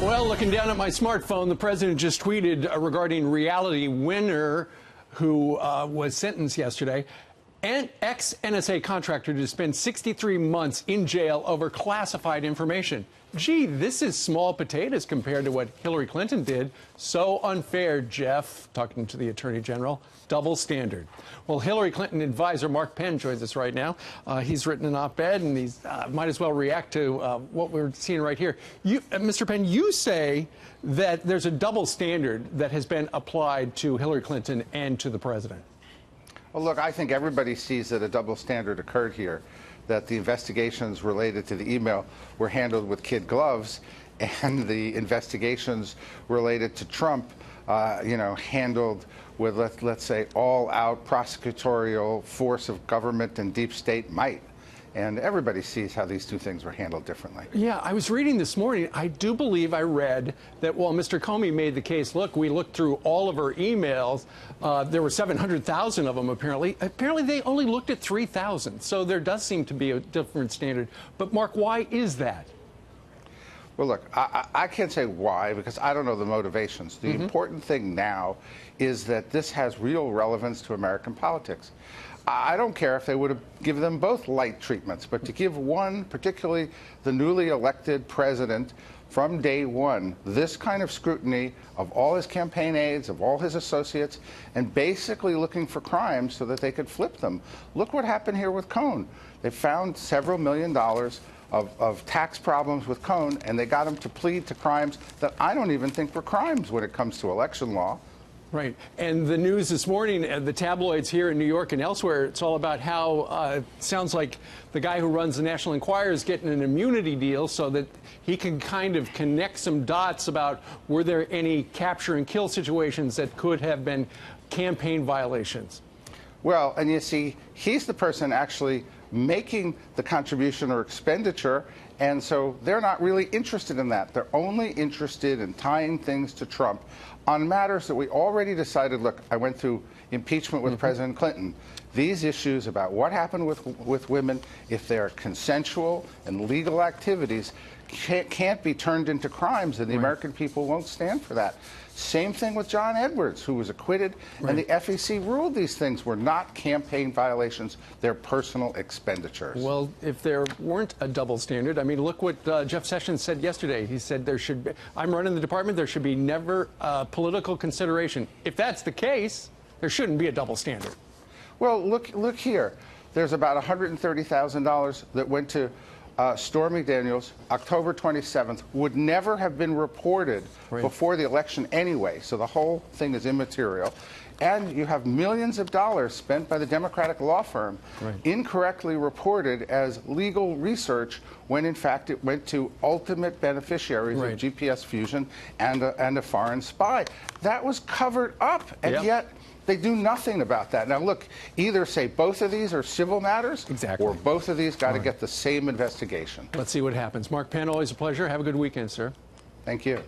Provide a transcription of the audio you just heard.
Well, looking down at my smartphone, the president just tweeted regarding Reality Winner, who was sentenced yesterday, an ex-NSA contractor to spend 63 months in jail over classified information. Gee, this is small potatoes compared to what Hillary Clinton did. So unfair, Jeff, talking to the Attorney General. Double standard. Well, Hillary Clinton advisor Mark Penn joins us right now. He's written an op-ed, and he's might as well react to what we're seeing right here. Mr. Penn, you say that there's a double standard that has been applied to Hillary Clinton and to the president. Well, look, I think everybody sees that a double standard occurred here, that the investigations related to the email were handled with kid gloves, and the investigations related to Trump, handled with, let's say, all-out prosecutorial force of government and deep state might. And everybody sees how these two things were handled differently. Yeah, I was reading this morning. I do believe I read that while Mr. Comey made the case, look, we looked through all of her emails. There were 700,000 of them, apparently. Apparently, they only looked at 3,000. So there does seem to be a different standard. But, Mark, why is that? Well, look, I can't say why, because I don't know the motivations. The important thing now is that this has real relevance to American politics. I don't care if they would have given them both light treatments, but to give one, particularly the newly elected president, from day one, this kind of scrutiny of all his campaign aides, of all his associates, and basically looking for crimes so that they could flip them. Look what happened here with Cohen. They found several $1 million of tax problems with Cohen, and they got him to plead to crimes that I don't even think were crimes when it comes to election law. Right. And the news this morning, the tabloids here in New York and elsewhere, it's all about how it sounds like the guy who runs the National Enquirer is getting an immunity deal so that he can kind of connect some dots about were there any capture and kill situations that could have been campaign violations. Well, and you see, he's the person actually making the contribution or expenditure, and so they're not really interested in that. They're only interested in tying things to Trump on matters that we already decided. Look, I went through impeachment with President Clinton. These issues about what happened with women, if they're consensual and legal activities, can't be turned into crimes, and the American people won't stand for that. Same thing with John Edwards, who was acquitted, and the FEC ruled these things were not campaign violations, they're personal expenditures. Well, if there weren't a double standard, I mean, look what Jeff Sessions said yesterday. He said there should be, I'm running the department, there should be never political consideration. If that's the case, there shouldn't be a double standard. Well, look here. There's about $130,000 that went to Stormy Daniels, October 27th, would never have been reported before the election anyway, so the whole thing is immaterial. And you have millions of dollars spent by the Democratic law firm incorrectly reported as legal research when, in fact, it went to ultimate beneficiaries of GPS fusion and a foreign spy. That was covered up, and yet they do nothing about that. Now, look, either say both of these are civil matters, or both of these got to get the same investigation. Let's see what happens. Mark Penn, always a pleasure. Have a good weekend, sir. Thank you.